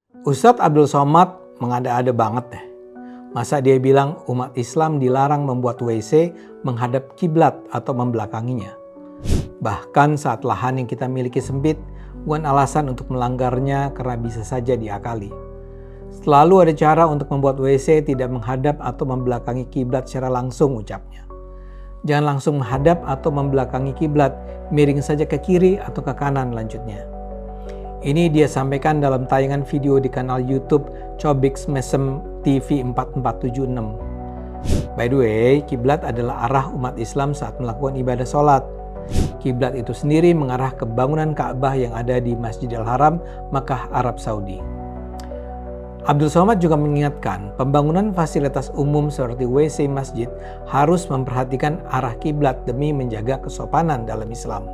Ustadz Abdul Somad mengada-ada banget deh. Masa dia bilang umat Islam dilarang membuat WC menghadap kiblat atau membelakanginya. Bahkan saat lahan yang kita miliki sempit, bukan alasan untuk melanggarnya karena bisa saja diakali. Selalu ada cara untuk membuat WC tidak menghadap atau membelakangi kiblat secara langsung, ucapnya. Jangan langsung menghadap atau membelakangi kiblat, miring saja ke kiri atau ke kanan, lanjutnya. Ini dia sampaikan dalam tayangan video di kanal YouTube Cobix Mesem TV 4476. By the way, kiblat adalah arah umat Islam saat melakukan ibadah sholat. Kiblat itu sendiri mengarah ke bangunan Ka'bah yang ada di Masjidil Haram, Makkah, Arab Saudi. Abdul Somad juga mengingatkan pembangunan fasilitas umum seperti WC masjid harus memperhatikan arah kiblat demi menjaga kesopanan dalam Islam.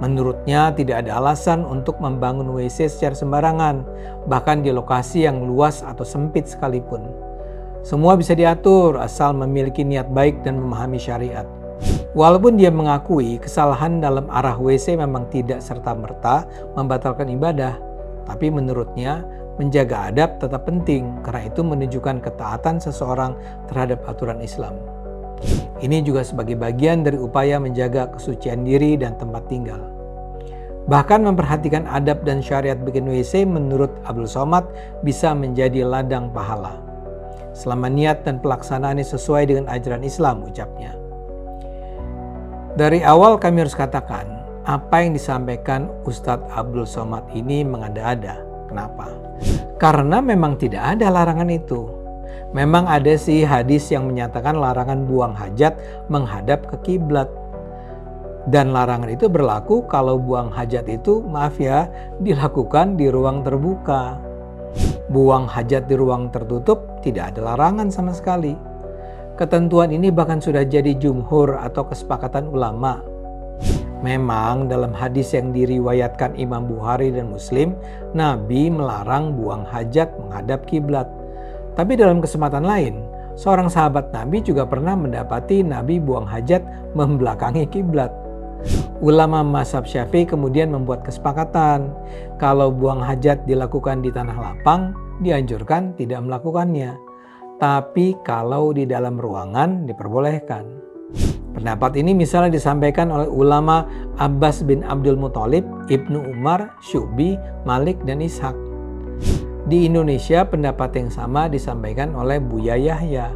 Menurutnya tidak ada alasan untuk membangun WC secara sembarangan, bahkan di lokasi yang luas atau sempit sekalipun. Semua bisa diatur asal memiliki niat baik dan memahami syariat. Walaupun dia mengakui kesalahan dalam arah WC memang tidak serta-merta membatalkan ibadah, tapi menurutnya menjaga adab tetap penting karena itu menunjukkan ketaatan seseorang terhadap aturan Islam. Ini juga sebagai bagian dari upaya menjaga kesucian diri dan tempat tinggal. Bahkan memperhatikan adab dan syariat bikin WC menurut Abdul Somad bisa menjadi ladang pahala. Selama niat dan pelaksanaannya sesuai dengan ajaran Islam, ucapnya. Dari awal kami harus katakan, apa yang disampaikan Ustadz Abdul Somad ini mengada-ada. Kenapa? Karena memang tidak ada larangan itu. Memang ada sih hadis yang menyatakan larangan buang hajat menghadap ke kiblat. Dan larangan itu berlaku kalau buang hajat itu, maaf ya, dilakukan di ruang terbuka. Buang hajat di ruang tertutup tidak ada larangan sama sekali. Ketentuan ini bahkan sudah jadi jumhur atau kesepakatan ulama. Memang dalam hadis yang diriwayatkan Imam Bukhari dan Muslim, Nabi melarang buang hajat menghadap kiblat. Tapi dalam kesempatan lain, seorang sahabat Nabi juga pernah mendapati Nabi buang hajat membelakangi kiblat. Ulama mazhab Syafi'i kemudian membuat kesepakatan, kalau buang hajat dilakukan di tanah lapang, dianjurkan tidak melakukannya. Tapi kalau di dalam ruangan diperbolehkan. Pendapat ini misalnya disampaikan oleh ulama Abbas bin Abdul Muthalib, Ibnu Umar, Syu'bi, Malik, dan Ishaq. Di Indonesia pendapat yang sama disampaikan oleh Buya Yahya.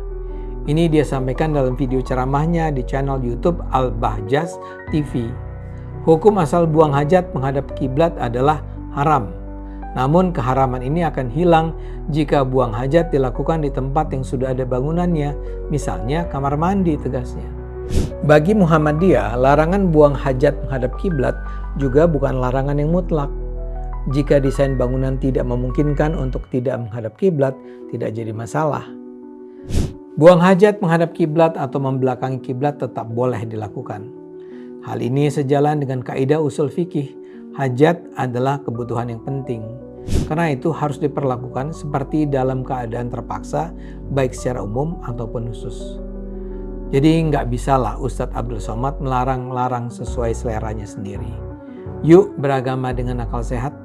Ini dia sampaikan dalam video ceramahnya di channel YouTube Al-Bahjaz TV. Hukum asal buang hajat menghadap kiblat adalah haram. Namun keharaman ini akan hilang jika buang hajat dilakukan di tempat yang sudah ada bangunannya, misalnya kamar mandi, tegasnya. Bagi Muhammadiyah, larangan buang hajat menghadap kiblat juga bukan larangan yang mutlak. Jika desain bangunan tidak memungkinkan untuk tidak menghadap kiblat, tidak jadi masalah. Buang hajat menghadap kiblat atau membelakangi kiblat tetap boleh dilakukan. Hal ini sejalan dengan kaidah usul fikih, hajat adalah kebutuhan yang penting. Karena itu harus diperlakukan seperti dalam keadaan terpaksa, baik secara umum ataupun khusus. Jadi nggak bisalah Ustadz Abdul Somad melarang-larang sesuai seleranya sendiri. Yuk beragama dengan akal sehat.